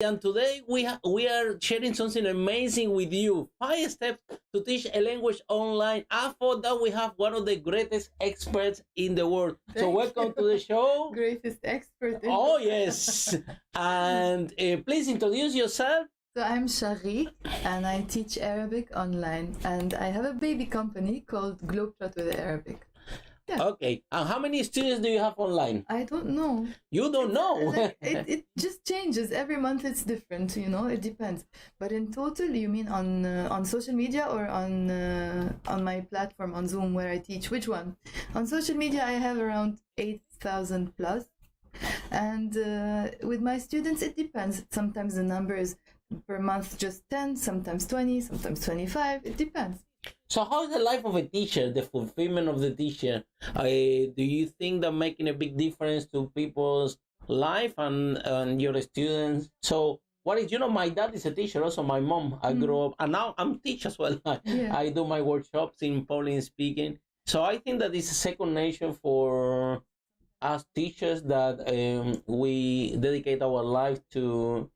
And today we are sharing something amazing with you. 5 steps to teach a language online. And for that, we have one of the greatest experts in the world. So welcome to the show. Greatest expert. Oh, yes. And please introduce yourself. So I'm Chaghig and I teach Arabic online, and I have a baby company called Globetrot with Arabic. Yeah. Okay. And how many students do you have online? I don't know. You don't know? Like, it just changes. Every month it's different, it depends. But in total, you mean on social media or on my platform on Zoom where I teach? Which one? On social media, I have around 8,000 plus. And with my students, it depends. Sometimes the number is per month just 10, sometimes 20, sometimes 25. It depends. So how is the life of a teacher, the fulfillment of the teacher? Do you think that making a big difference to people's life and your students? So what is, my dad is a teacher, also my mom. I grew up, and now I'm a teacher as well. I do my workshops in Polish speaking. So I think that it's a second nature for us teachers that we dedicate our life to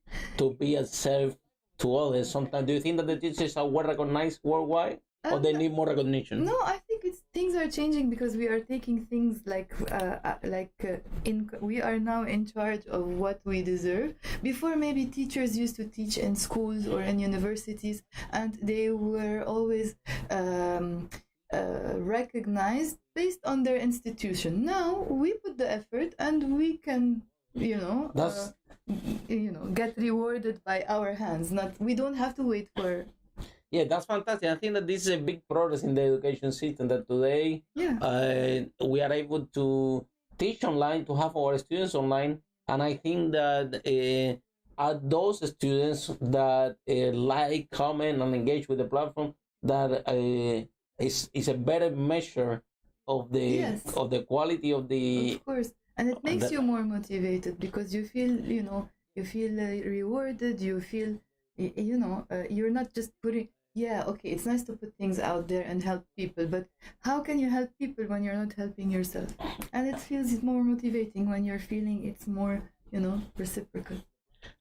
be a serve to others. Sometimes, do you think that the teachers are well recognized worldwide? Or they need more recognition? No, I think things are changing because we are taking things we are now in charge of what we deserve. Before, maybe teachers used to teach in schools or in universities, and they were always recognized based on their institution. Now we put the effort, and we can, get rewarded by our hands. We don't have to wait for. Yeah, that's fantastic. I think that this is a big progress in the education system, that today we are able to teach online, to have our students online. And I think that are those students that like, comment, and engage with the platform, that is a better measure of the quality of the... Of course. And it makes you more motivated because you feel, rewarded. You feel, you're not just putting... Yeah, okay, it's nice to put things out there and help people, but how can you help people when you're not helping yourself? And it feels more motivating when you're feeling it's more, reciprocal.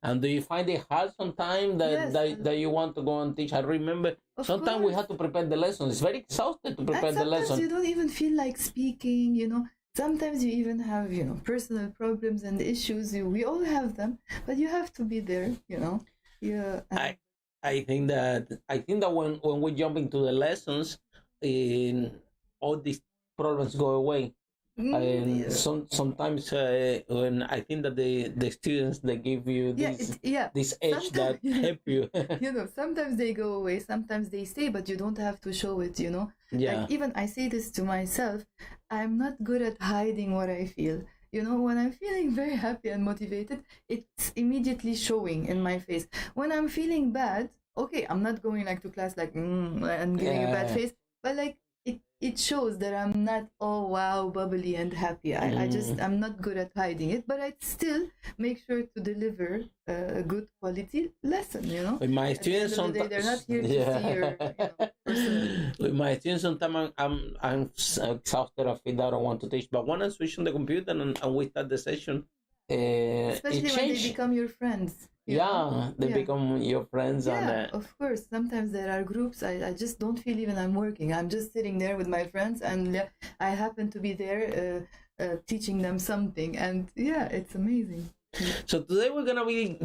And do you find it hard sometimes that you want to go and teach? I remember sometimes we have to prepare the lessons. It's very exhausting to prepare the lesson. Sometimes you don't even feel like speaking, Sometimes you even have, personal problems and issues. We all have them, but you have to be there, Yeah. I think that when we jump into the lessons, all these problems go away. Sometimes when I think that the students, they give you this edge that help you. Sometimes they go away, sometimes they stay, but you don't have to show it. Yeah. Like, even I say this to myself, I'm not good at hiding what I feel. When I'm feeling very happy and motivated, it's immediately showing in my face. When I'm feeling bad, okay, I'm not going to class and giving a bad face, but it shows that I'm not wow, bubbly and happy. I'm not good at hiding it, but I still make sure to deliver a good quality lesson. With my students, sometimes they're not here to see your personal. With my students, sometimes I'm exhausted. I feel that I don't want to teach, but when I switch on the computer and we start the session, especially when they become your friends. They become your friends. Of course. Sometimes there are groups I just don't feel even I'm working. I'm just sitting there with my friends, and I happen to be there teaching them something, and it's amazing. So today we're gonna be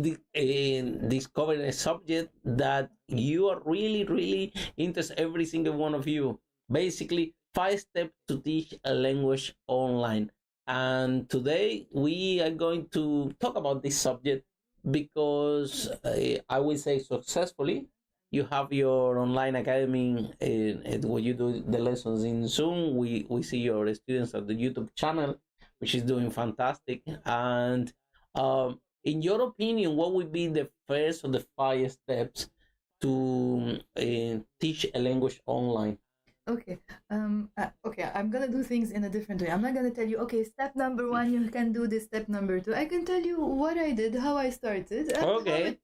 discovering a subject that you are really, really interested, every single one of you. Basically, 5 steps to teach a language online. And today we are going to talk about this subject because I will say successfully. You have your online academy where you do the lessons in Zoom. We see your students at the YouTube channel, which is doing fantastic. And in your opinion, what would be the first of the 5 steps to teach a language online? Okay. I'm gonna do things in a different way. I'm not gonna tell you, okay, step number 1, you can do this, step number 2. I can tell you what I did, how I started, and how it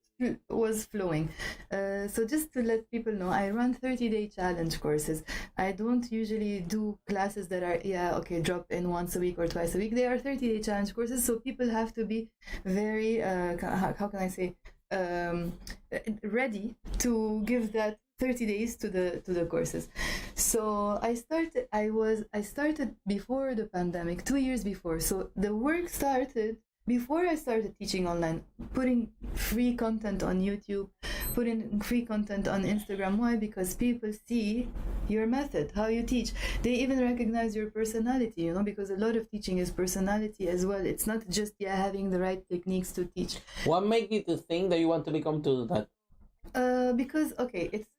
was flowing. So just to let people know, I run 30-day challenge courses. I don't usually do classes that are, drop in once a week or twice a week. They are 30-day challenge courses, so people have to be very, how can I say, um, ready to give that 30 days to the courses. So I started before the pandemic, 2 years before. So the work started before I started teaching online, putting free content on YouTube, putting free content on Instagram. Why? Because people see your method, how you teach. They even recognize your personality, because a lot of teaching is personality as well. It's not just having the right techniques to teach. What made you to think that you want to become to that? Because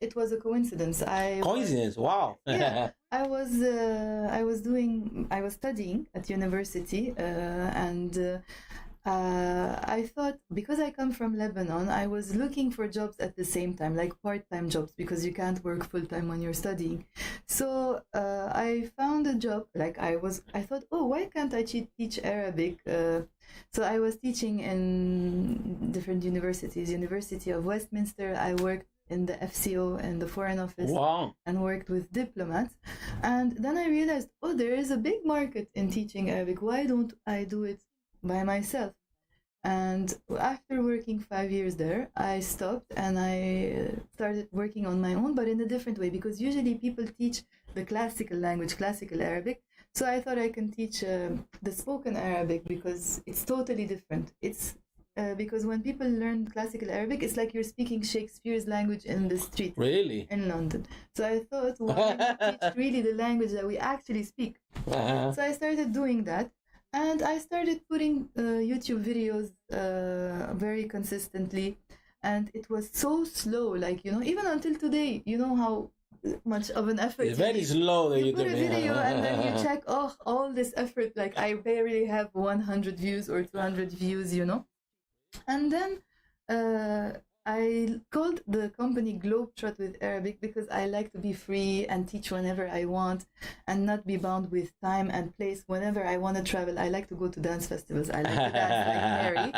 it was a coincidence. Wow. Yeah, I was studying at university, and I thought, because I come from Lebanon, I was looking for jobs at the same time, like part-time jobs, because you can't work full-time when you're studying. So I found a job. I thought, oh, why can't I teach Arabic? So I was teaching in different universities. University of Westminster. I worked in the FCO and the Foreign Office. Wow. And worked with diplomats. And then I realized, oh, there is a big market in teaching Arabic. Why don't I do it by myself? And after working 5 years there, I stopped and I started working on my own, but in a different way, because usually people teach the classical language, classical Arabic. So I thought I can teach the spoken Arabic, because it's totally different. It's because when people learn classical Arabic, it's like you're speaking Shakespeare's language in the street. Really? In London. So I thought, why not teach really the language that we actually speak? So I started doing that. And I started putting YouTube videos very consistently. And it was so slow, even until today, how much of an effort. It's very slow. You put a video and then you check, oh, all this effort, I barely have 100 views or 200 views, And then I called the company Globetrot with Arabic, because I like to be free and teach whenever I want and not be bound with time and place. Whenever I want to travel, I like to go to dance festivals. I like to dance like Mary.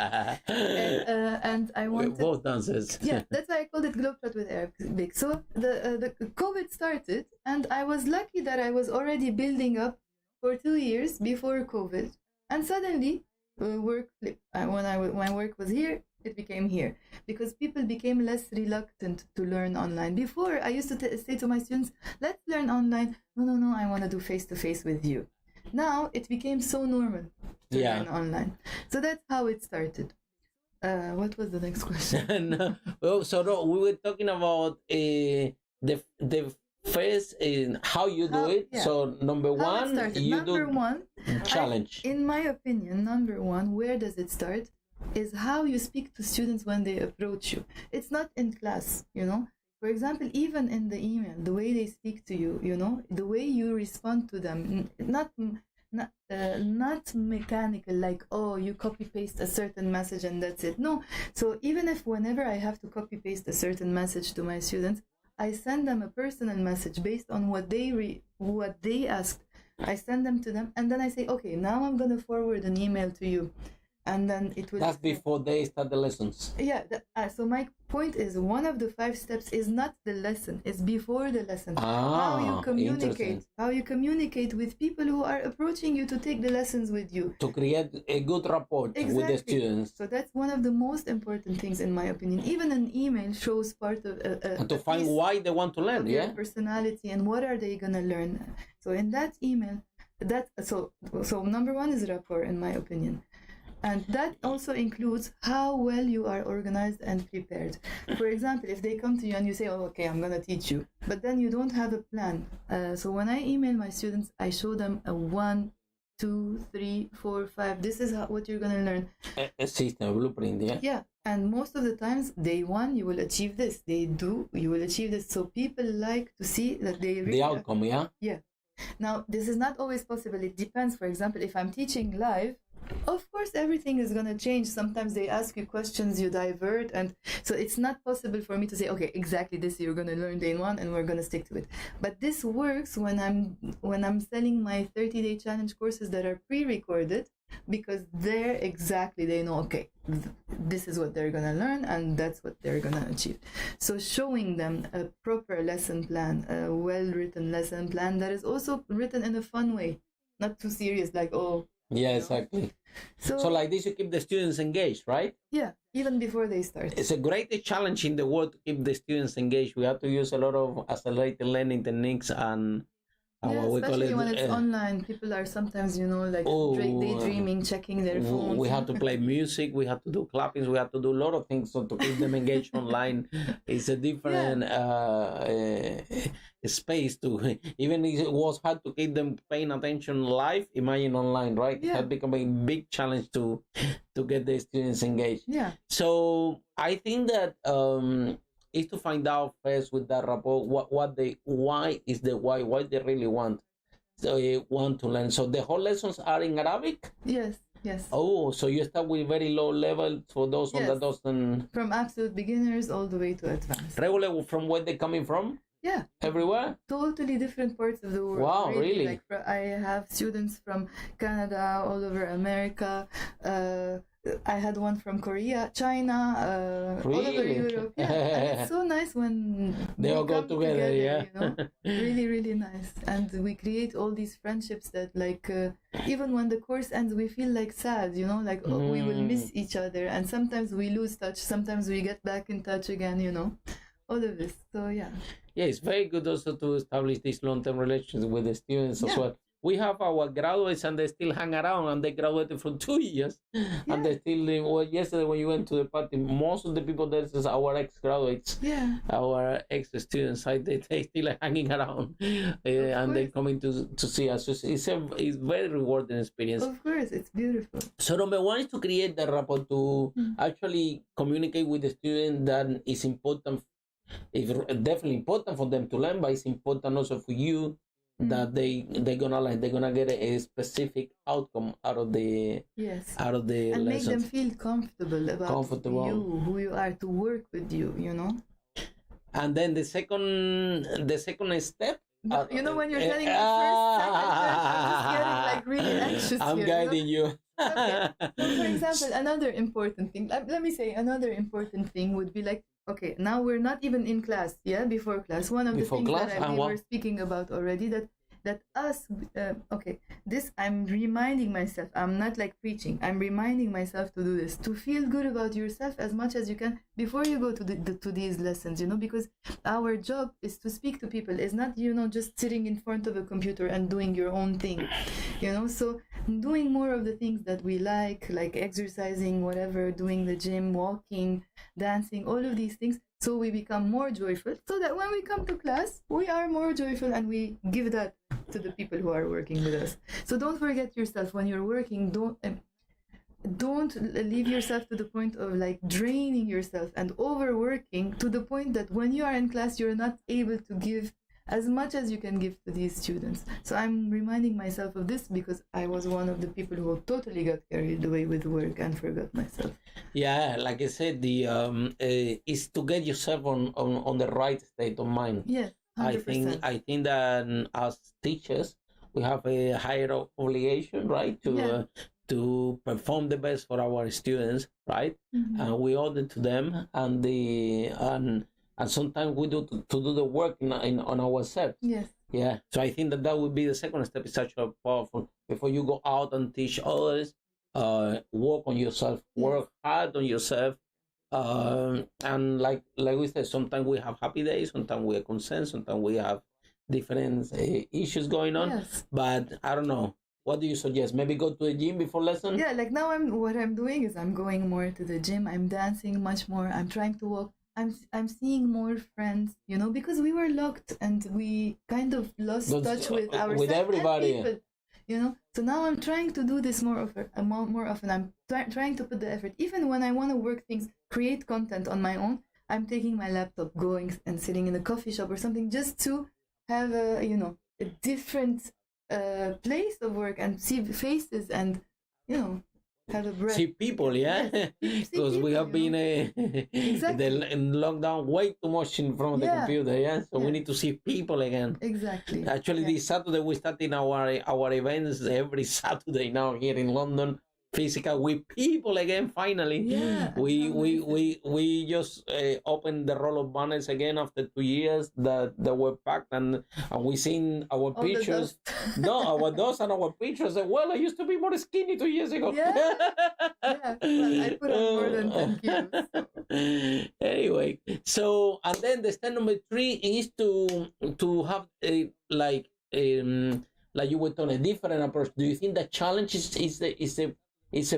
And I want both dances. Yeah, that's why I called it Globetrot with Arabic. So the COVID started, and I was lucky that I was already building up for 2 years before COVID. And suddenly, work flipped. When work was here, it became here, because people became less reluctant to learn online. Before, I used to say to my students, let's learn online. No, I want to do face-to-face with you. Now it became so normal to learn online. So that's how it started. What was the next question? No. Well, so we were talking about the first how you do it. Yeah. So number one, challenge. In my opinion, number one, where does it start? Is how you speak to students when they approach you. It's not in class, For example, even in the email, the way they speak to you, the way you respond to them, not mechanical, like, oh, you copy paste a certain message and that's it. No. So even if whenever I have to copy paste a certain message to my students, I send them a personal message based on what they asked. I send them to them, and then I say, okay, now I'm going to forward an email to you. And then it will. That's before they start the lessons. Yeah. So my point is, one of the 5 steps is not the lesson; it's before the lesson. How you communicate with people who are approaching you to take the lessons with you. To create a good rapport with the students. So that's one of the most important things, in my opinion. Even an email shows part of and to find why they want to learn. Their personality and what are they gonna learn. So in that email, so number one is rapport, in my opinion. And that also includes how well you are organized and prepared. For example, if they come to you and you say, oh, okay, I'm going to teach you, but then you don't have a plan. So when I email my students, I show them a 1, 2, 3, 4, 5. This is what you're going to learn. A system, a blueprint, yeah? Yeah. And most of the times, day 1, you will achieve this. Day 2, you will achieve this. So people like to see that they really... The outcome, yeah? Yeah. Now, this is not always possible. It depends. For example, if I'm teaching live, of course, everything is going to change. Sometimes they ask you questions, you divert. And so it's not possible for me to say, okay, exactly this you're going to learn day 1 and we're going to stick to it. But this works when I'm selling my 30-day challenge courses that are pre-recorded, because they know, okay, this is what they're going to learn and that's what they're going to achieve. So showing them a proper lesson plan, a well-written lesson plan that is also written in a fun way, not too serious, like, oh, Yeah, know? exactly. So So like this, you keep the students engaged, right? yeah, even before they start. It's a great challenge in the world to keep the students engaged. We have to use a lot of accelerated learning techniques and Yeah, what we call especially it. when it's online, people are sometimes, like Oh, daydreaming, checking their phones. we have to play music, we have to do clappings, we have to do a lot of things so to keep them engaged online. It's a different space to even if it was hard to keep them paying attention live, imagine online, right? It Yeah. has become a big challenge to get the students engaged. Yeah. So I think that is to find out first with that rapport what they why they really want. So you want to learn. So the whole lessons are in Arabic. Yes. Yes. Oh, so you start with very low level for those one that doesn't. From absolute beginners all the way to advanced. Regular from where they're coming from? Yeah. Everywhere? Totally different parts of the world. Wow, really? Like I have students from Canada, all over America. I had one from Korea, China, all over Europe. Yeah, and it's so nice when they all go together. Yeah, really, really nice. And we create all these friendships that, like, even when the course ends, we feel like sad. Like, oh, we will miss each other, and sometimes we lose touch. Sometimes we get back in touch again. All of this. So yeah. Yeah, it's very good also to establish these long-term relations with the students as well. We have our graduates and they still hang around and they graduated for 2 years and they still yesterday when you went to the party, most of the people there is our ex-graduates, our ex-students, they still are hanging around and they're coming to see us. So it's very rewarding experience. Of course, it's beautiful. So number one is to create the rapport, to actually communicate with the student that is important. It's definitely important for them to learn, but it's important also for you that they're gonna get a specific outcome out of the and lessons. Make them feel comfortable about you, who you are, to work with you. And then the second step. When you're telling me first, second, third, I'm just getting like really anxious. I'm guiding you. Okay. So, for example, another important thing. Let me say another important thing would be like, okay, now we're not even in class. Before class, one of the things that we were speaking about already, that us, this I'm reminding myself. I'm not like preaching. I'm reminding myself to do this, to feel good about yourself as much as you can before you go to these lessons. Because our job is to speak to people. It's not just sitting in front of a computer and doing your own thing. So doing more of the things that we like exercising, whatever, doing the gym, walking, dancing, all of these things. So we become more joyful, so that when we come to class, we are more joyful and we give that to the people who are working with us. So don't forget yourself when you're working. Don't leave yourself to the point of like draining yourself and overworking to the point that when you are in class, you're not able to give as much as you can give to these students. So I'm reminding myself of this because I was one of the people who totally got carried away with work and forgot myself. Yeah, like I said, the is to get yourself on the right state of mind. Yes, 100%. I think that as teachers we have a higher obligation, right, to perform the best for our students, right? And we owe it to them, and sometimes we do to do the work on ourselves. Yes. Yeah. So I think that would be the second step. Is actually powerful. Before you go out and teach others, work on yourself, work hard on yourself. And like we said, sometimes we have happy days, sometimes we are concerned, sometimes we have different issues going on. Yes. But I don't know. What do you suggest? Maybe go to the gym before lesson? Yeah, like now what I'm doing is I'm going more to the gym. I'm dancing much more. I'm trying to walk. I'm seeing more friends, because we were locked and we kind of lost touch with ourselves, with everybody, and people, So now I'm trying to do this more often. I'm trying to put the effort. Even when I want to work things, create content on my own, I'm taking my laptop, going and sitting in a coffee shop or something, just to have a different place of work and see faces and have a breath. See people, yeah, because we have been in lockdown way too much in front of the computer, yeah. So we need to see people again. Exactly. Actually, this Saturday we starting our events every Saturday now here in London physical with people again. Finally, Yeah, we just opened the roll of banners again after 2 years that were packed, and we seen our all the pictures. dust. No, our dust and our pictures. Well, I used to be more skinny 2 years ago. Yeah, yeah. Well, I put on more than 10 kilos. So. Anyway, so and then the step number 3 is to have a like you were on a different approach. Do you think that challenge is the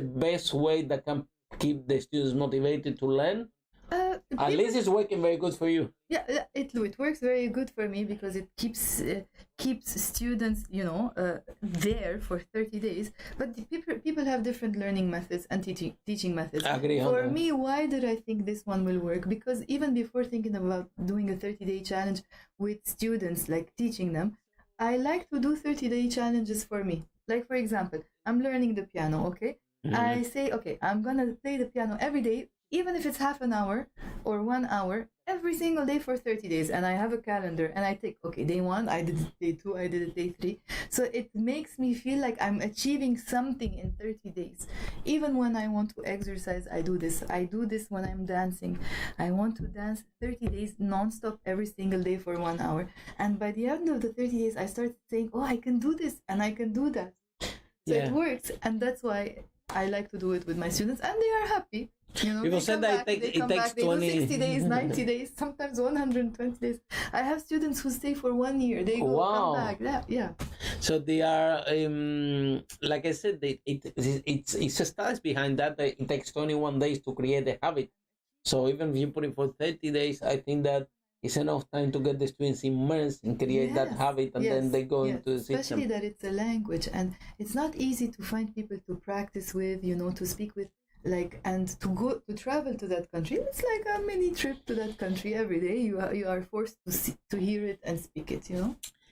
best way that can keep the students motivated to learn? At least it's working very good for you. Yeah, it works very good for me because it keeps students, there for 30 days. But people have different learning methods and teaching methods. I agree. For me, why did I think this one will work? Because even before thinking about doing a 30-day challenge with students, like teaching them, I like to do 30-day challenges for me. Like, for example, I'm learning the piano, okay? Mm-hmm. I say, okay, I'm going to play the piano every day, even if it's half an hour or 1 hour, every single day for 30 days. And I have a calendar and I take, okay, day 1, I did it, day 2, I did it, day 3. So it makes me feel like I'm achieving something in 30 days. Even when I want to exercise, I do this. I do this when I'm dancing. I want to dance 30 days non-stop every single day for 1 hour. And by the end of the 30 days, I start saying, oh, I can do this and I can do that. So it works. And that's why I like to do it with my students, and they are happy. People said that it takes 20 60 days, 90 days, sometimes 120 days. I have students who stay for 1 year. They go come back. Yeah. So they are, like I said, it's a studies behind that. It takes 21 days to create a habit. So even if you put it for 30 days, I think that it's enough time to get the students immersed and create that habit, and then they go into the system. Especially that it's a language, and it's not easy to find people to practice with, to speak with, and to travel to that country. It's like a mini trip to that country every day. You are forced to hear it and speak it.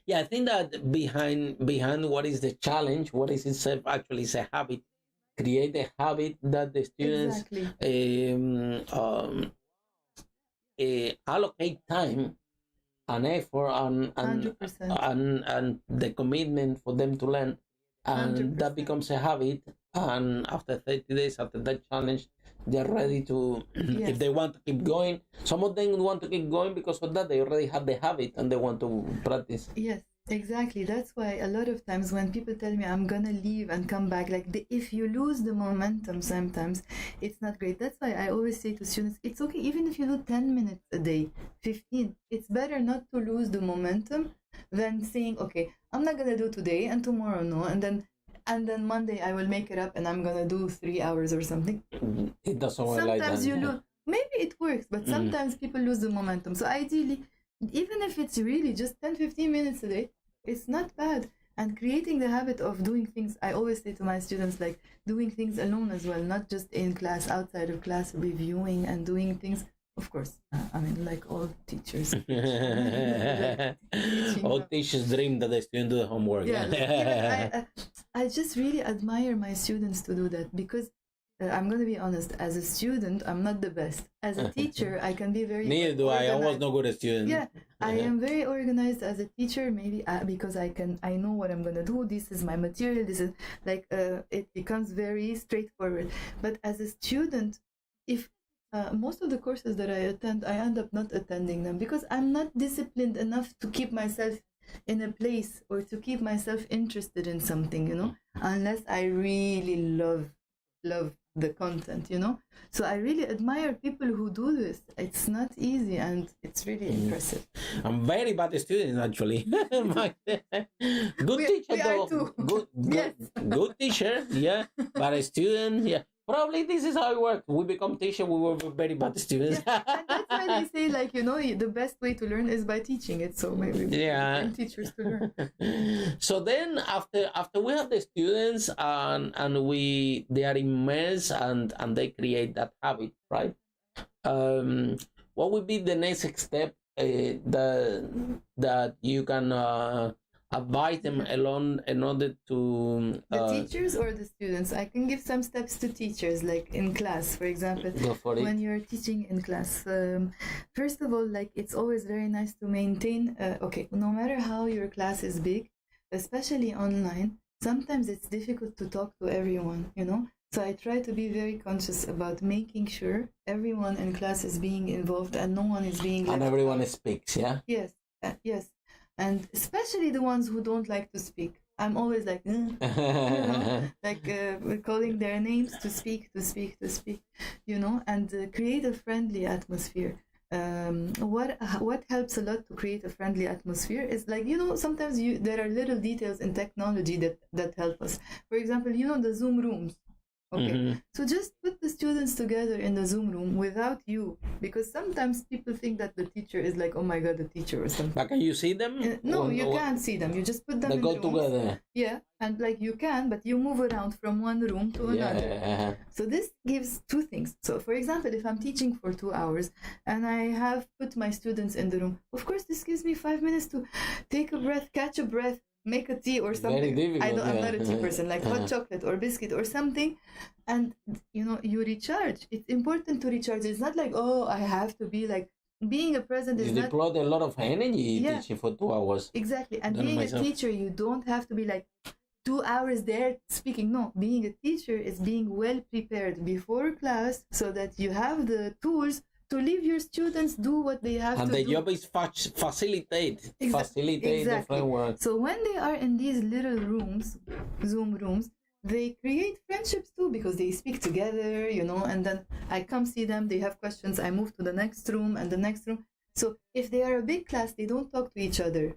Yeah, I think that behind what is the challenge, what is itself actually is a habit. Create a habit that the students allocate time and effort and the commitment for them to learn, and 100%. That becomes a habit. And after 30 days, after that challenge, they're ready to, if they want to keep going. Some of them want to keep going because of that. They already have the habit and they want to practice. Yes, exactly. That's why a lot of times when people tell me I'm going to leave and come back, if you lose the momentum sometimes, it's not great. That's why I always say to students, it's okay, even if you do 10 minutes a day, 15, it's better not to lose the momentum than saying, okay, I'm not going to do today and tomorrow no, and then Monday I will make it up and I'm gonna do 3 hours or something. It doesn't work sometimes like that. You lose. Maybe it works, but sometimes people lose the momentum. So ideally, even if it's really just 10-15 minutes a day, it's not bad. And creating the habit of doing things, I always say to my students, like doing things alone as well, not just in class, outside of class, reviewing and doing things. Of course, like all teachers. All teachers dream that the student do the homework. Yeah, I just really admire my students to do that, because I'm going to be honest, as a student, I'm not the best. As a teacher, I can be very Neither do I. I was no good at student. Yeah, I am very organized as a teacher, maybe because I know what I'm going to do. This is my material. This is it becomes very straightforward. But as a student, if most of the courses that I attend, I end up not attending them because I'm not disciplined enough to keep myself in a place or to keep myself interested in something, unless I really love the content, So I really admire people who do this. It's not easy and it's really impressive. I'm very bad student, actually. Good teacher, though. Good teacher, yeah. But a student, yeah. Probably this is how it works. We become teachers, we were very bad students. Yeah, and that's why they say, the best way to learn is by teaching it. So maybe we become teachers to learn. So then after we have the students and they are immersed and they create that habit, right? What would be the next step that you can advise them along in order to the teachers or the students? I can give some steps to teachers, like in class, for example. Go for it. When you're teaching in class, first of all, it's always very nice to maintain no matter how your class is big, especially online, sometimes it's difficult to talk to everyone, So I try to be very conscious about making sure everyone in class is being involved and no one is being left And everyone out. speaks, yeah? Yes, yes. And especially the ones who don't like to speak. I'm always like, like calling their names to speak, and create a friendly atmosphere. What helps a lot to create a friendly atmosphere is like, sometimes there are little details in technology that help us. For example, the Zoom rooms. Okay, so just put the students together in the Zoom room without you, because sometimes people think that the teacher is like, oh my god, the teacher or something. But can you see them? No, you can't see them. You just put them they in go rooms. together. Yeah, and like you can, but you move around from one room to another. Yeah. So this gives two things. So for example, if I'm teaching for 2 hours and I have put my students in the room, of course this gives me 5 minutes to take a breath, catch a breath, make a tea or something. Very difficult, I'm not a tea person, like hot chocolate or biscuit or something, and you recharge. It's important to recharge. It's not like, oh, I have to be like, being a present is You not deployed a lot of energy teaching for 2 hours. exactly. And Done being myself. a teacher, you don't have to be like 2 hours there speaking. No, being a teacher is being well prepared before class so that you have the tools to leave your students do what they have And to the do. job is facilitate the framework. So when they are in these little rooms, Zoom rooms, they create friendships too, because they speak together, and then I come see them, they have questions, I move to the next room and the next room. So if they are a big class, they don't talk to each other.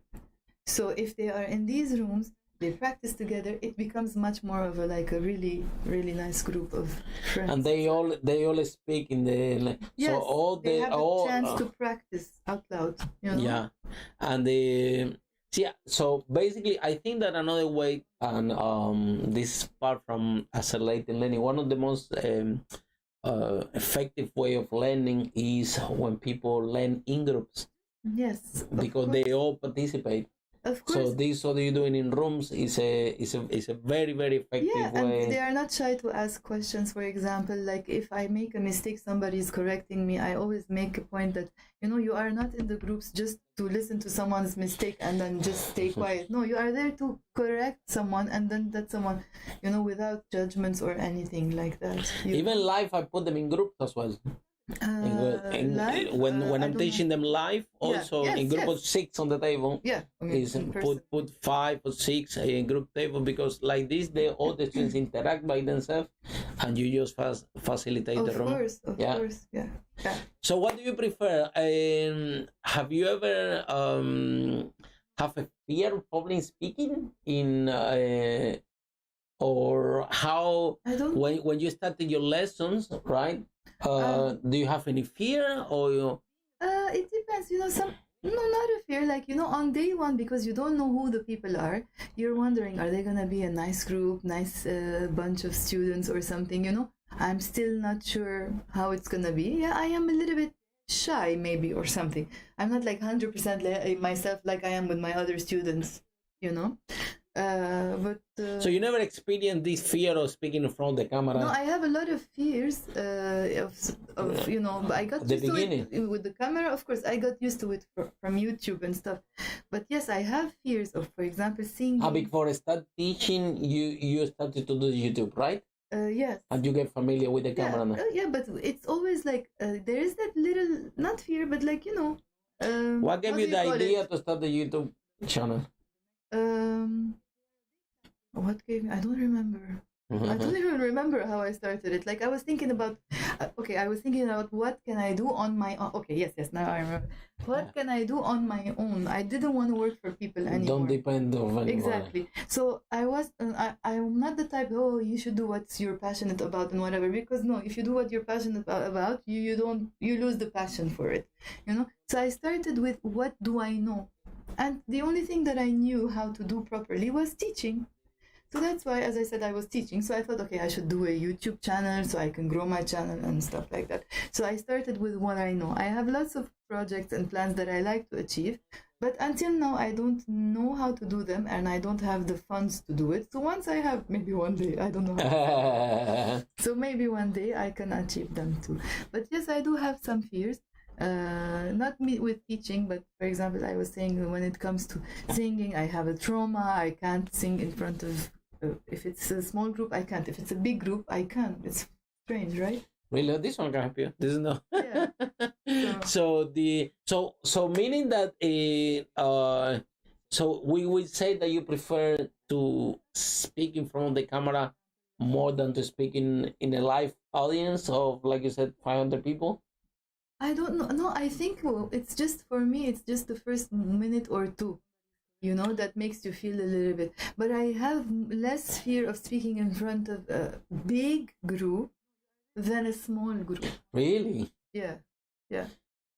So if they are in these rooms, they practice together, it becomes much more of a really, really nice group of friends. And they all speak in the yes, so all they the have all a chance to practice out loud. Yeah, and so basically, I think that another way, and this is far from accelerated learning, one of the most effective way of learning is when people learn in groups. Yes, because they all participate. Of course. So this what you're doing in rooms is a very, very effective way. And they are not shy to ask questions. For example, like if I make a mistake, somebody is correcting me, I always make a point that you are not in the groups just to listen to someone's mistake and then just stay quiet. No, you are there to correct someone, and then that someone, without judgments or anything like that. Even live, I put them in groups as well. Live? When I'm teaching them live, also yes, in group of 6 on the table. Yeah, is put 5 or 6 in group table, because like this, all the students interact by themselves, and you just facilitate the room. Of course, yeah. So, what do you prefer? Have you ever have a fear of public speaking or how when you started your lessons, right? Do you have any fear or it depends, not a fear, like on day one, because you don't know who the people are, you're wondering, are they gonna be a nice group, nice bunch of students or something, I'm still not sure how it's gonna be. I am a little bit shy maybe or something. I'm not like 100% myself like I am with my other students, so you never experienced this fear of speaking in front of the camera? No, I have a lot of fears but I got used to it with the camera. Of course, I got used to it from YouTube and stuff. But yes, I have fears of, for example, seeing. Before start teaching, you started to do YouTube, right? Yes. And you get familiar with the camera now? Yeah, but it's always like there is that little, not fear, but like what gave you the idea to start the YouTube channel? What gave me? I don't remember. I don't even remember how I started it. Like I was thinking about, what can I do on my own? Okay, yes, now I remember. What can I do on my own? I didn't want to work for people anymore. Don't depend on anyone. Exactly. So I'm not the type, you should do what you're passionate about and whatever, because no, if you do what you're passionate about, you lose the passion for it, So I started with, what do I know? And the only thing that I knew how to do properly was teaching. So that's why, as I said, I was teaching. So I thought, okay, I should do a YouTube channel so I can grow my channel and stuff like that. So I started with what I know. I have lots of projects and plans that I like to achieve, but until now, I don't know how to do them, and I don't have the funds to do it. So once I have, maybe one day, I don't know how so maybe one day I can achieve them too. But yes, I do have some fears. Not me with teaching, but for example, I was saying when it comes to singing, I have a trauma. I can't sing in front of if it's a small group, I can't. If it's a big group, I can. It's strange, right? Really, this one can help you. This is no. Yeah. So meaning that so we would say that you prefer to speak in front of the camera more than to speak in a live audience of, like you said, 500 people. I don't know. No, I think, well, it's just for me. It's just the first minute or two, that makes you feel a little bit. But I have less fear of speaking in front of a big group than a small group. Really? Yeah.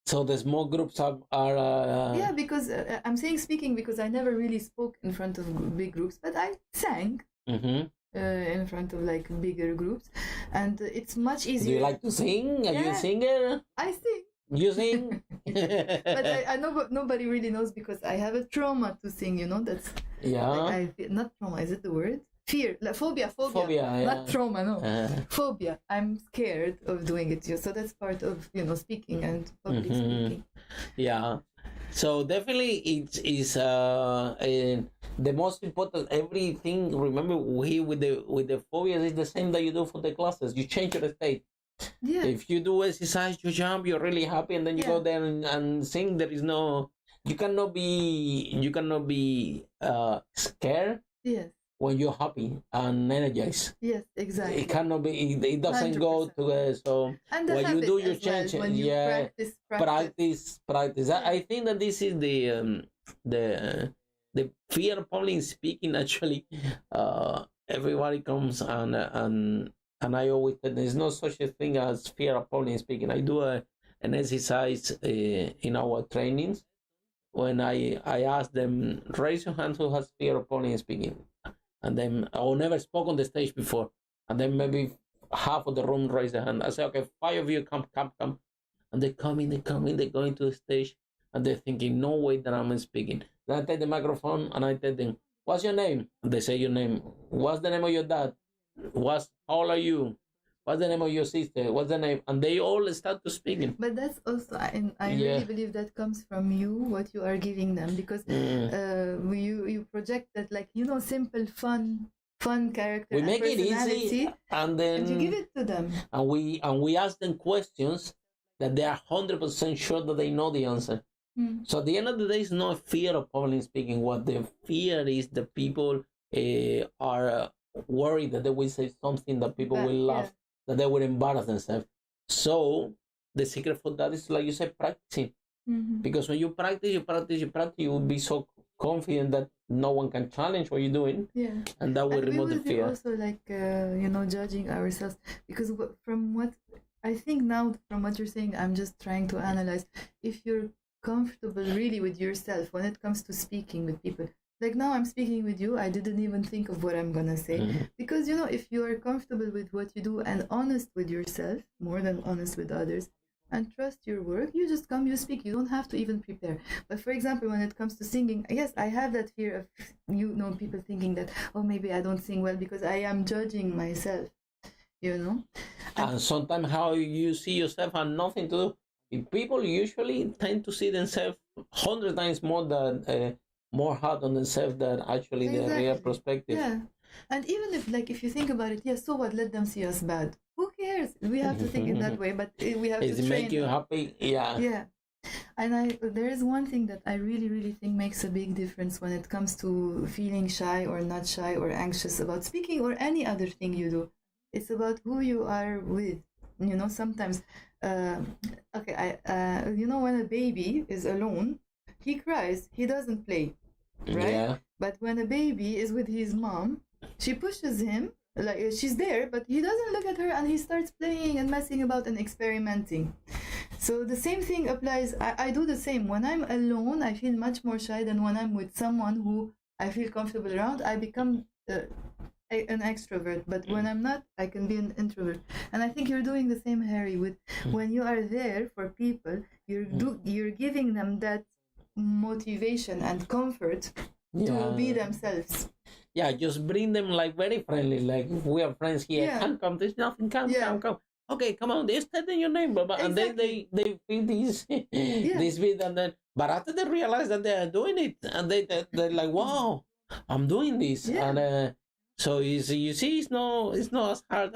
So the small groups are Yeah, because I'm saying speaking because I never really spoke in front of big groups, but I sang in front of like bigger groups, and it's much easier. Do you like to sing? Are you a Yeah. singer? I sing. You sing? But I know nobody really knows because I have a trauma to sing. That's Yeah. like I feel, not trauma. Is it the word? Fear, like phobia. Phobia, yeah. Not trauma, no. Phobia. I'm scared of doing it. So that's part of speaking and public speaking. Yeah. So definitely it is the most important everything. Remember, with the phobias is the same that you do for the classes. You change your state. Yeah. If you do exercise, you jump, you're really happy, and then you go there and sing. There is no, you cannot be scared. Yes. When you're happy and energized. Yes, exactly. It cannot be. It doesn't 100%. Go together. So and when you do, you change. When you practice. I think that this is the fear of public speaking. Actually, everybody comes and I always said there's no such a thing as fear of public speaking. I do an exercise in our trainings when I ask them, raise your hand who has fear of public speaking. And then I never spoke on the stage before. And then maybe half of the room raise their hand. I say, okay, 5 of you come. And they come in, they go into the stage, and they're thinking, no way that I'm speaking. Then I take the microphone and I tell them, what's your name? And they say your name. What's the name of your dad? How old are you? What's the name of your sister? What's the name? And they all start to speaking. But that's also, I really believe that comes from you, what you are giving them, because you project that, like, simple, fun character. We make it easy, and then you give it to them. And we ask them questions that they are 100% sure that they know the answer. So at the end of the day, it's not fear of public speaking. What the fear is, the people are worried that they will say something that people will laugh. That they would embarrass themselves. So the secret for that is, like you said, practicing. Because when you practice, you will be so confident that no one can challenge what you're doing. Yeah. And that will remove the fear. Also, like judging ourselves, because from what I think now, from what you're saying, I'm just trying to analyze if you're comfortable really with yourself when it comes to speaking with people. Like now I'm speaking with you, I didn't even think of what I'm gonna say. Because, if you are comfortable with what you do and honest with yourself, more than honest with others, and trust your work, you just come, you speak. You don't have to even prepare. But for example, when it comes to singing, yes, I have that fear of, people thinking that, oh, maybe I don't sing well because I am judging myself, And sometimes how you see yourself has nothing to do. People usually tend to see themselves 100 times more than... more hard on themselves than actually the real perspective. Yeah. And even if you think about it, so what? Let them see us bad. Who cares? We have to think in that way, but we have to train. Make you happy? Yeah. Yeah. And there is one thing that I really, really think makes a big difference when it comes to feeling shy or not shy or anxious about speaking or any other thing you do. It's about who you are with. Sometimes, when a baby is alone, he cries, he doesn't play. Right? Yeah. But when a baby is with his mom, she pushes him, like she's there, but he doesn't look at her, and he starts playing and messing about and experimenting. So the same thing applies. I do the same. When I'm alone, I feel much more shy than when I'm with someone who I feel comfortable around. I become an extrovert, but when I'm not, I can be an introvert. And I think you're doing the same, Harry, with when you are there for people, you're giving them that motivation and comfort to be themselves. Yeah, just bring them like very friendly, like we are friends here. Come, there's nothing. Come. Okay, come on. They're stating your name, blah, blah. Exactly. And then they feel this this bit, and then but after they realize that they are doing it, and they're like, wow, I'm doing this, and So you see, it's not as hard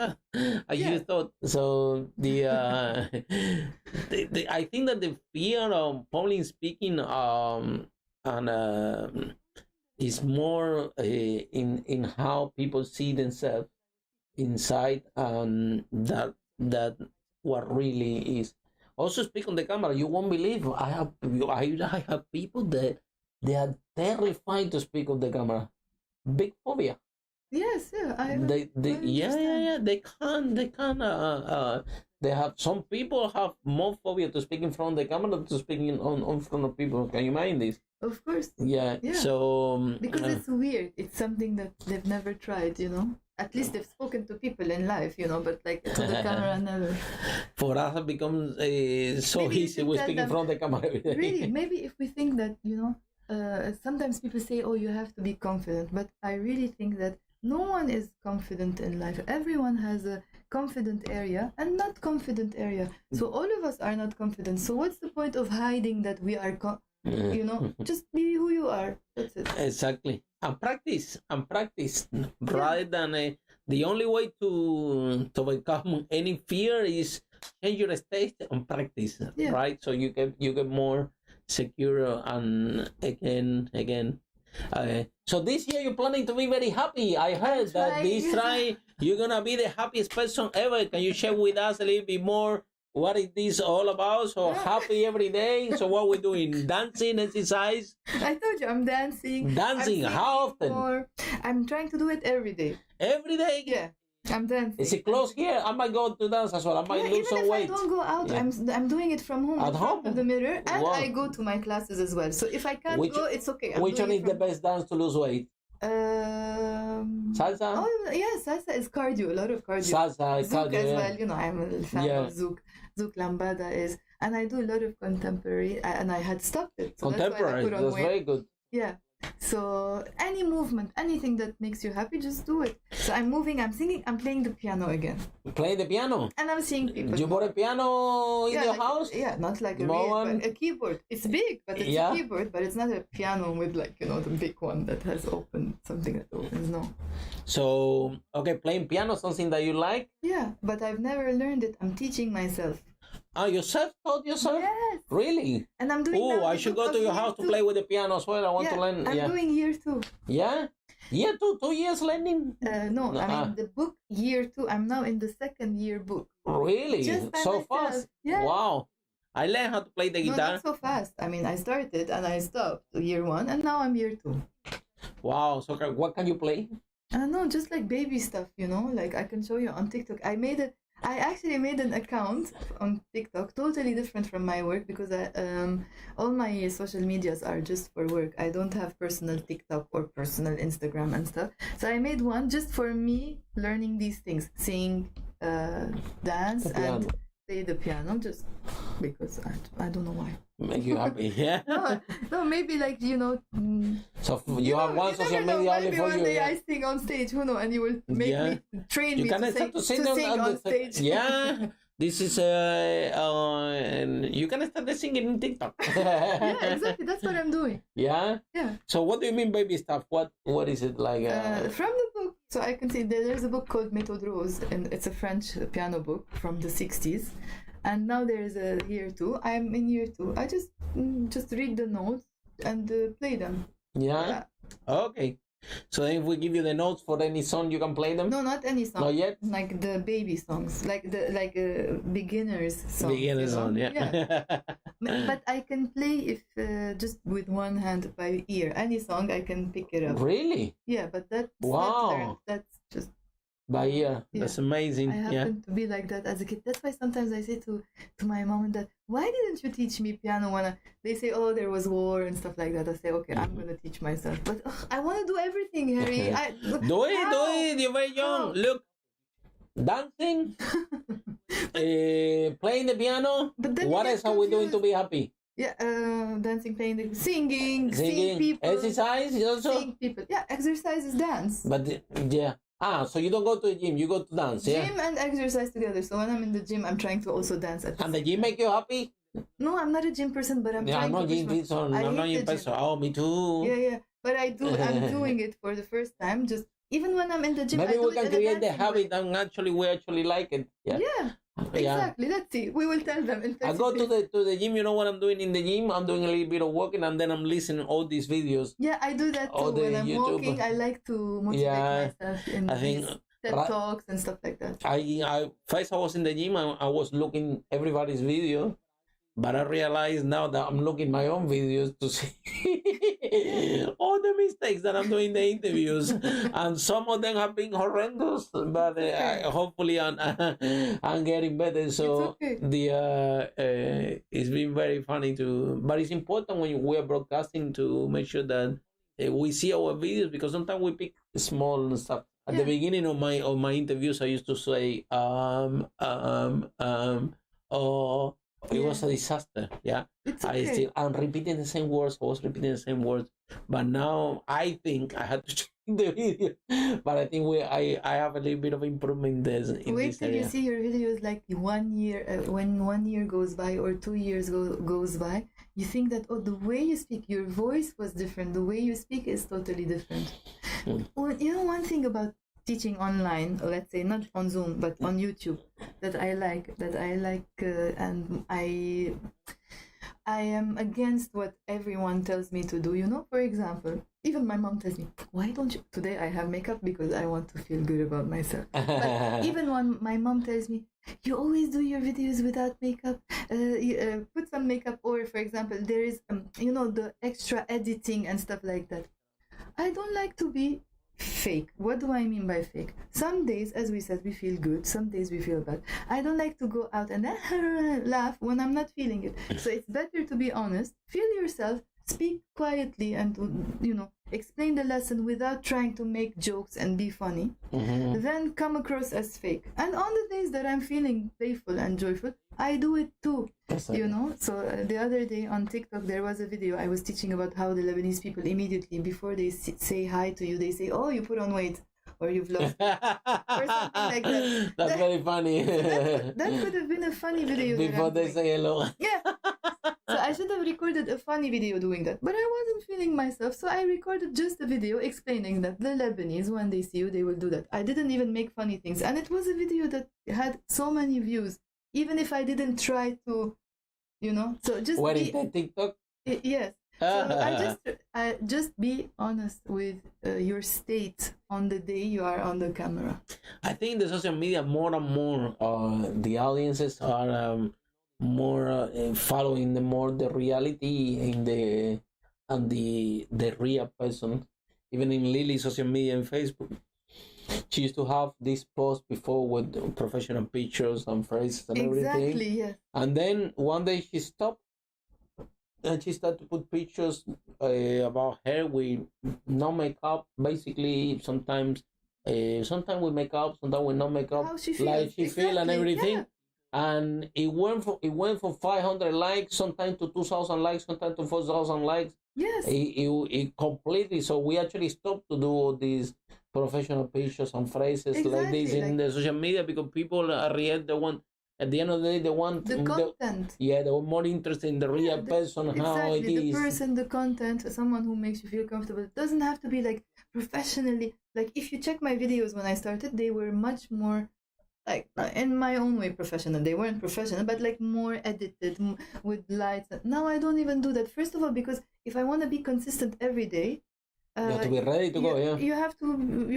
as you thought. So I think that the fear of public speaking and is more in how people see themselves inside, and that what really is. Also, speak on the camera. You won't believe I have people that they are terrified to speak on the camera. Big phobia. Yes, yeah, They yeah, they can't they have, some people have more phobia to speak in front of the camera than to speaking on front of people. Can you imagine this? of course. Yeah. Yeah. So Because it's weird. It's something that they've never tried, you know. At least they've spoken to people in life, you know, but like to the camera, never. for us it becomes so Maybe you easy. should We tell speak in them- front of the camera every day. Really, maybe if we think that, you know, sometimes people say, oh, you have to be confident, but I really think that no one is confident in life. Everyone has a confident area and not confident area. So all of us are not confident. So what's the point of hiding that we are, you know, just be who you are. That's it. Exactly. And practice rather than the only way to overcome any fear is change your state and practice. Yeah. Right, so you get more secure. And again so this year you're planning to be very happy. I heard that this try you're gonna be the happiest person ever. Can you share with us a little bit more what is this all about? So happy every day. So what we're doing? Dancing, exercise? I told you I'm dancing. Dancing, I'm how singing often? more. I'm trying to do it every day. Every day? Yeah, I'm dancing. Is it close here? I might go to dance as well. I might Yeah, lose even some if weight. I don't go out, Yeah. I'm doing it from home. At in front home? of the mirror, and Wow. I go to my classes as well. So if I can't Which- go, it's okay. I'm Which doing one it is the from- best dance to lose weight? Salsa? Oh yeah, salsa is cardio. A lot of cardio. Salsa, Zouk cardio, as yeah. well. You know, I'm a fan Yeah. of Zouk. Zouk lambada is, and I do a lot of contemporary. And I had stopped it. So Contemporary, that's why I put on that's weight. very good. Yeah. So any movement, anything that makes you happy, just do it. So I'm moving, I'm singing, I'm playing the piano again, Play the piano. and I'm seeing people. You bought a piano in Yeah, your like- house? Yeah, not like a Small real, one? but a keyboard. It's big, but it's Yeah. a keyboard, but it's not a piano with like, you know, the big one that has something that opens. No. So, okay, playing piano, something that you like? Yeah, but I've never learned it. I'm teaching myself. Yourself taught yourself? Yes. Really? And I'm doing. Oh, now I the should book go to of your year house to two. play with the piano as well. I want to learn. I'm Yeah. doing year 2. Yeah? Yeah, 2 years learning? No, I Ah. mean the book year 2. I'm now in the second year book. Really? Just by So myself. fast? Yeah. Wow. I learned how to play the No, guitar. not so fast. I mean, I started and I stopped year 1, and now I'm year 2. Wow. So what can you play? No, just like baby stuff, you know. Like I can show you on TikTok. I actually made an account on TikTok, totally different from my work, because all my social medias are just for work. I don't have personal TikTok or personal Instagram and stuff. So I made one just for me learning these things, sing, dance, The piano. and play the piano, just because I don't know why. Make you happy, yeah? No, maybe like, you know. So you have one social never know, media only maybe for one you. day Yeah? I sing on stage, who knows, and you will make Yeah. me train You me can to start to sing sing on stage. Yeah, this is and you can start the singing in TikTok. Yeah, exactly. That's what I'm doing. Yeah. Yeah. So what do you mean baby stuff? What is it like? From the book, so I can see there's a book called Méthode Rose, and it's a French piano book from the 60s. And now there's a year 2. I'm in year 2. I just read the notes and play them. Yeah. Okay. So if we give you the notes for any song, you can play them. No, not any song. Not yet. Like the baby songs, like beginners songs. Beginner you know? song, yeah. But I can play if just with one hand by ear. Any song I can pick it up. Really? Yeah, but that's not Wow. learned. That's just. By ear. Yeah. That's amazing. I Yeah. happen to be like that as a kid. That's why sometimes I say to my mom and dad, why didn't you teach me piano when they say, oh, there was war and stuff like that. I say, okay, I'm going to teach myself. But I want to do everything, Harry. Do it, How? You're very young. How? Look, dancing, playing the piano. But then you What get else are we doing to confused. be happy? Yeah, dancing, playing, singing, seeing Singing, people. exercise also. Seeing people. Yeah, exercise is dance. But yeah. So you don't go to the gym, you go to dance, yeah? Gym and exercise together. So when I'm in the gym, I'm trying to also dance at the And the same gym make you happy? No, I'm not a gym person, but I'm Yeah, I'm trying not to gym push my- person. I I'm not hate gym the person. gym. Oh, me too. Yeah. But I'm doing it for the first time. Just even when I'm in the gym, Maybe I do we it can in a create the dancing way. habit and actually we actually like it. Yeah. Yeah, Yeah. exactly. Let's see. We will tell them in 30 I go to days. the gym. You know what I'm doing in the gym? I'm doing a little bit of walking, and then I'm listening all these videos. Yeah, I do that All too. the When I'm YouTube. walking, I like to motivate Yeah, myself in I think these TED Talks and stuff like that. I first I was in the gym. I was looking everybody's video, but I realize now that I'm looking my own videos to see all the mistakes that I'm doing in the interviews, and some of them have been horrendous. But hopefully, I'm getting better. So okay. It's been very funny to. But it's important when we are broadcasting to make sure that we see our videos, because sometimes we pick small stuff. At the beginning of my interviews, I used to say oh. It was a disaster. Yeah, I'm repeating the same words. I was repeating the same words, but now I think I had to change the video. But I think I have a little bit of improvement in this Wait till area. you see your videos like 1 year, when 1 year goes by or 2 years goes by. You think that the way you speak, your voice was different. The way you speak is totally different. Well, you know, one thing about teaching online, let's say not on Zoom but on YouTube, that I like, and I am against what everyone tells me to do. You know, for example, even my mom tells me, why don't you, today I have makeup because I want to feel good about myself. But even when my mom tells me, you always do your videos without makeup, put some makeup, or for example, there is the extra editing and stuff like that. I don't like to be fake. What do I mean by fake? Some days, as we said, we feel good. Some days we feel bad. I don't like to go out and laugh when I'm not feeling it. So it's better to be honest, feel yourself, speak quietly, and explain the lesson without trying to make jokes and be funny. Then come across as fake. And on the days that I'm feeling playful and joyful, I do it too. So the other day on TikTok there was a video I was teaching about how the Lebanese people immediately before they say hi to you, they say, oh, you put on weight or you've lost or something like that. That's very funny. That could have been a funny video before they say hello. Yeah. So I should have recorded a funny video doing that, but I wasn't feeling myself, so I recorded just a video explaining that the Lebanese, when they see you, they will do that. I didn't even make funny things, and it was a video that had so many views, even if I didn't try to, so just what is that, TikTok? Yes. So I just be honest with your state on the day you are on the camera. I think the social media more and more the audiences are more following the reality in the real person. Even in Lily's social media and Facebook, she used to have this post before with professional pictures and phrases and everything. Exactly, yes. And then one day she stopped and she started to put pictures about her with no makeup. Basically, sometimes with makeup, sometimes with no makeup, how she feels. like she feel and everything. Yeah. And it went from 500 likes, sometimes to 2,000 likes, sometimes to 4,000 likes. Yes. It completely. So we actually stopped to do all these professional pictures and phrases like this in the social media, because people at the end of the day they want the content. They were more interested in the real person, how it is. The person, the content, someone who makes you feel comfortable. It doesn't have to be like professionally. Like if you check my videos when I started, they were much more like in my own way professional. They weren't professional, but like more edited with lights. Now I don't even do that. First of all, because if I want to be consistent every day, you have to be ready to go. Yeah, you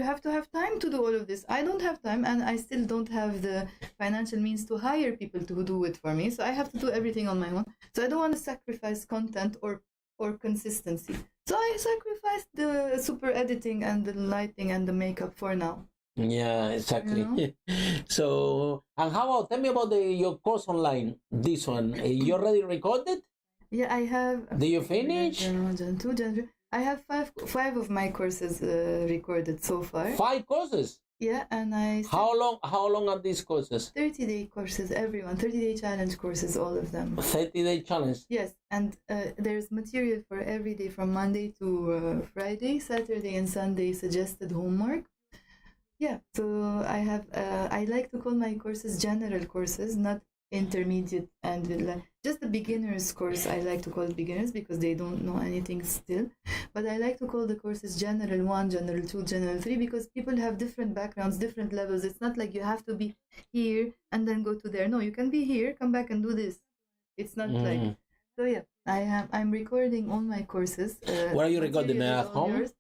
have to have time to do all of this. I don't have time, and I still don't have the financial means to hire people to do it for me. So I have to do everything on my own. So I don't want to sacrifice content or consistency. So I sacrificed the super editing and the lighting and the makeup for now. Yeah, exactly. So, and how about, tell me about your course online, this one. You already recorded? Yeah, I have. Do you finish? I have five of my courses recorded so far. 5 courses? Yeah, and I. How long are these courses? 30-day courses, everyone. 30-day challenge courses, all of them. 30-day challenge? Yes, and there's material for every day from Monday to Friday, Saturday and Sunday suggested homework. Yeah, so I have. I like to call my courses general courses, not intermediate, and just the beginners course. I like to call it beginners because they don't know anything still. But I like to call the courses General 1, General 2, General 3 because people have different backgrounds, different levels. It's not like you have to be here and then go to there. No, you can be here, come back and do this. It's not like... So yeah, I'm recording all my courses. Where are you recording? At home? Yours.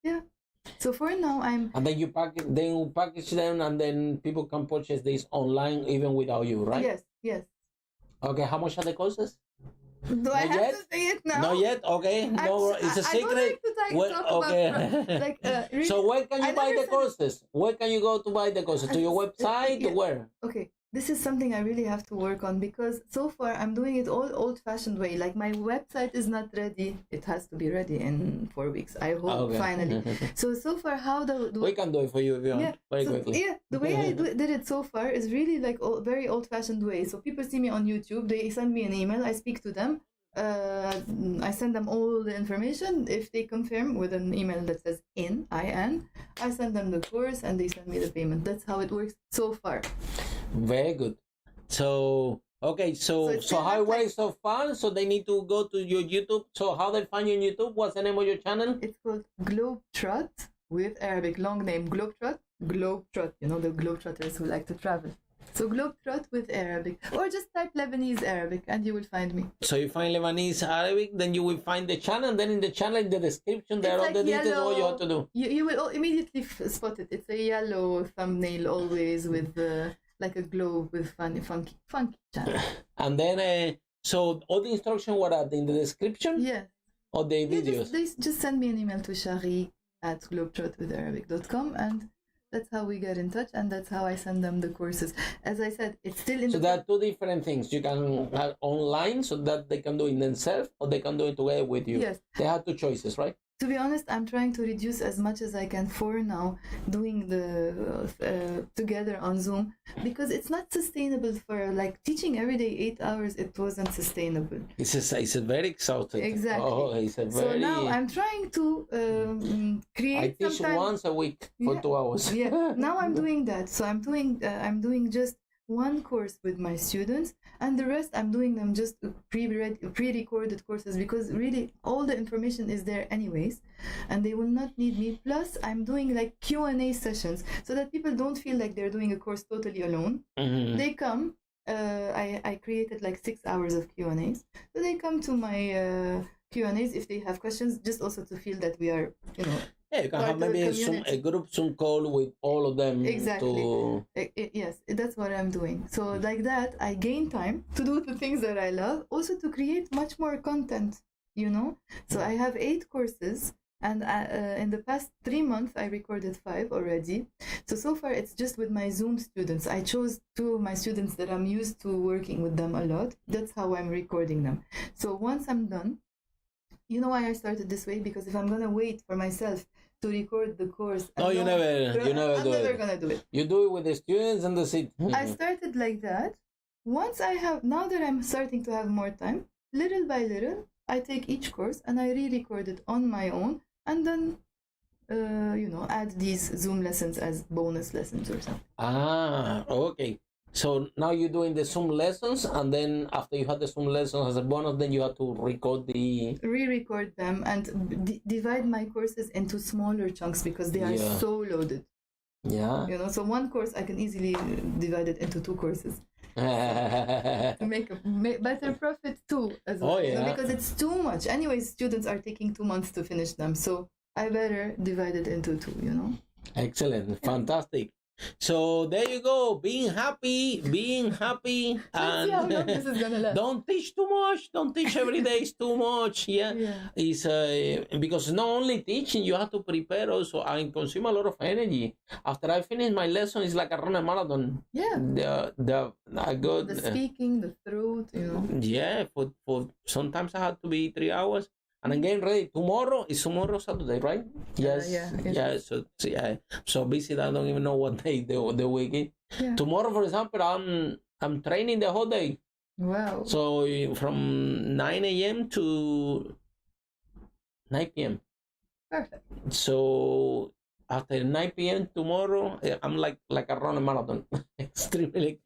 Yeah. So for now, I'm... And then you package them, and then people can purchase this online even without you, right? Yes. Okay, how much are the courses? Do I have to say it now? Not yet. Okay, no, it's a secret. Really, so where can you buy the courses? Where can you go to buy the courses? To your website? Yeah. Where? Okay, this is something I really have to work on because so far I'm doing it all old-fashioned way. Like my website is not ready. It has to be ready in 4 weeks. I hope finally. So far, how we can do it for you if you want. Very quickly. Yeah, the way I did it so far is really like very old-fashioned way. So people see me on YouTube. They send me an email. I speak to them. I send them all the information. If they confirm with an email that says IN, I send them the course and they send me the payment. That's how it works so far. Very good. So okay, so how it works so far? So they need to go to your YouTube. So how they find you on YouTube? What's the name of your channel? It's called Globetrot with Arabic, long name Globetrot. Globetrot, you know, the Globetrotters who like to travel. So Globetrot with Arabic, or just type Lebanese Arabic and you will find me. So you find Lebanese Arabic, then you will find the channel, and then in the channel, in the description, there are all the details of what you have to do. You will immediately spot it. It's a yellow thumbnail always with like a globe with funky channel. And then, so all the instructions were in the description? Yeah. Or the videos? Just send me an email to Chaghig at globetrotwitharabic.com and that's how we get in touch, and that's how I send them the courses. As I said, it's still in. So there are two different things. You can have online, so that they can do it themselves, or they can do it together with you. Yes. They have two choices, right? To be honest, I'm trying to reduce as much as I can for now, doing the together on Zoom, because it's not sustainable for like teaching every day 8 hours. It wasn't sustainable. It's a very exhausting. Exactly. It's a very... So now I'm trying to create. I teach once a week for 2 hours. Yeah. Now I'm doing that. So I'm doing just one course with my students, and the rest I'm doing them just pre-recorded courses, because really all the information is there anyways and they will not need me. Plus I'm doing like Q&A sessions so that people don't feel like they're doing a course totally alone. They come, I created like 6 hours of Q&As, so they come to my Q&As if they have questions, just also to feel that we are, you know. Yeah, you can have maybe a group Zoom call with all of them. Exactly. Yes, that's what I'm doing. So like that, I gain time to do the things that I love, also to create much more content, you know. So I have 8 courses, and in the past 3 months, I recorded 5 already. So far, it's just with my Zoom students. I chose 2 of my students that I'm used to working with them a lot. That's how I'm recording them. So once I'm done, you know why I started this way? Because if I'm gonna wait for myself to record the course, I'm never gonna do it. You do it with the students and the seat. I started like that. Now that I'm starting to have more time, little by little, I take each course and I re-record it on my own, and then add these Zoom lessons as bonus lessons or something. Okay. So now you're doing the Zoom lessons, and then after you have the Zoom lessons as a bonus, then you have to re-record them and divide my courses into smaller chunks, because they are so loaded. Yeah. You know, so one course I can easily divide it into 2 courses. To make a better profit too, as well. Oh, yeah. You know, because it's too much. Anyways, students are taking 2 months to finish them, so I better divide it into 2. You know. Excellent, fantastic. So there you go, being happy, and see how long this is gonna last. Don't teach too much. Don't teach every day. It's too much. It's because not only teaching, you have to prepare also and consume a lot of energy. After I finish my lesson, it's like I run a marathon. The speaking, the throat, you know. Yeah, for sometimes I have to be 3 hours. And I'm getting ready. Tomorrow Saturday, right? Yes. So busy that I don't even know what day the week is. Yeah. Tomorrow, for example, I'm training the whole day. Wow. So from 9 a.m. to 9 p.m. Perfect. So after 9 p.m. tomorrow, I'm like I run a marathon. Extremely.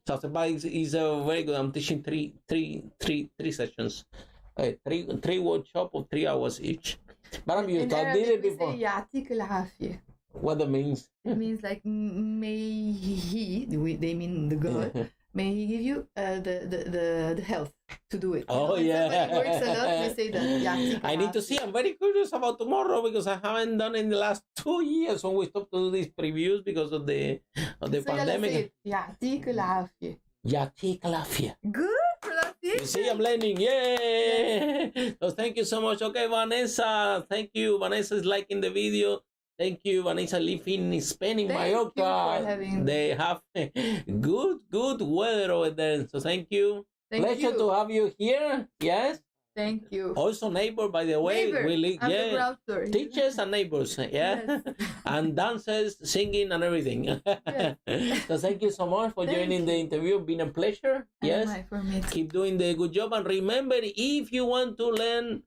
So is very good. I'm teaching three sessions, three workshop of 3 hours each. But I'm used In to. I did Arabic, it we say before. يعطيك العافية. What that means? It means like may he, they mean the God, may he give you the health to do it. Oh, when yeah. somebody works a lot, we say that. يعطيك I need to see. العافية. I'm very curious about tomorrow because I haven't done in the last 2 years when we stopped to do these previews because of the So يلا say pandemic. it. يعطيك العافية. يعطيك العافية. Good You pronunciation. see, I'm learning. Yay! So thank you so much. Okay, Vanessa. Thank you. Vanessa is liking the video. Thank you, Vanessa. Live in Spain, in Thank you for Mallorca. having me. They have good weather over there. So thank you. Thank Pleasure you. to have you here. Yes. Thank you. Also neighbor, by the way. Neighbor. We live, I'm the yeah. router. Teachers and neighbors, yeah. Yes. And dancers, singing, and everything. Yes. So thank you so much for Thank joining the interview. Been a pleasure. Yes. For me. Keep doing the good job. And remember, if you want to learn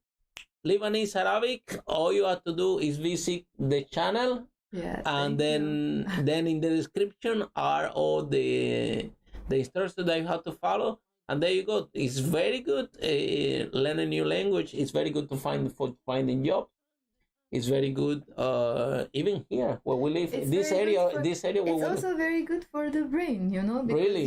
Lebanese Arabic, all you have to do is visit the channel. Yeah. And then in the description are all the instructions that you have to follow. And there you go. It's very good. Learning a new language. It's very good to finding jobs. It's very good. Even here where we live, this area. Where it's also very good for the brain, because really?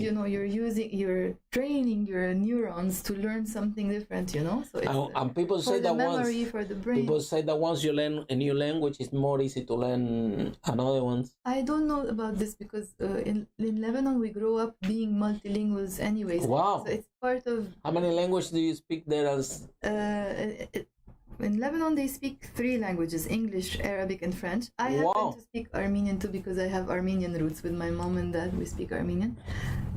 You're training your neurons to learn something different, so it's, and people say that memory, for the brain. People say that once you learn a new language, it's more easy to learn another ones. I don't know about this because in Lebanon we grow up being multilinguals anyways. Wow. So it's part of. How many languages do you speak there? As in Lebanon, they speak 3 languages: English, Arabic, and French. I happen to speak Armenian too because I have Armenian roots with my mom and dad. We speak Armenian.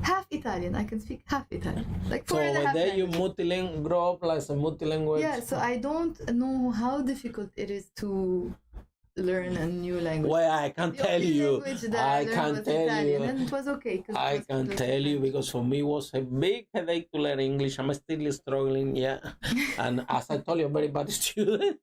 Half Italian. I can speak half Italian. Like 4 and a half there languages. you grow up like a multilingual. Yeah, so I don't know how difficult it is to learn a new language. Well, I can tell you. I can tell you. And it was okay. I can tell you because for me it was a big headache to learn English. I'm still struggling, yeah. And as I told you, I'm a very bad student.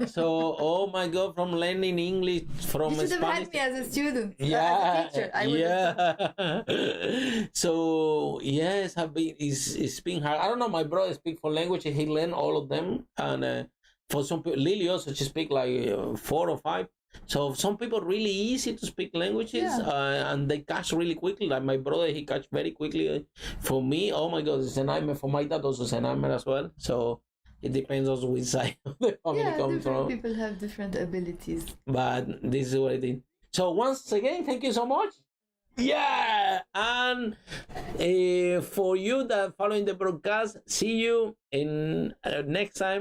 So, oh my God, from learning English from you should Spanish. have had me as a student. Yeah, as a teacher. I would yeah. So yes, it's been hard. I don't know. My brother speaks 4 languages. He learned all of them, and for some people, Lily also she speak like 4 or 5. So some people really easy to speak languages, and they catch really quickly. Like my brother, he catch very quickly. For me, oh my God, it's a nightmare. For my dad, also it's a nightmare as well. So it depends also which side of the family comes from. People have different abilities. But this is what I did. So once again, thank you so much. Yeah, and for you that following the broadcast, see you in next time.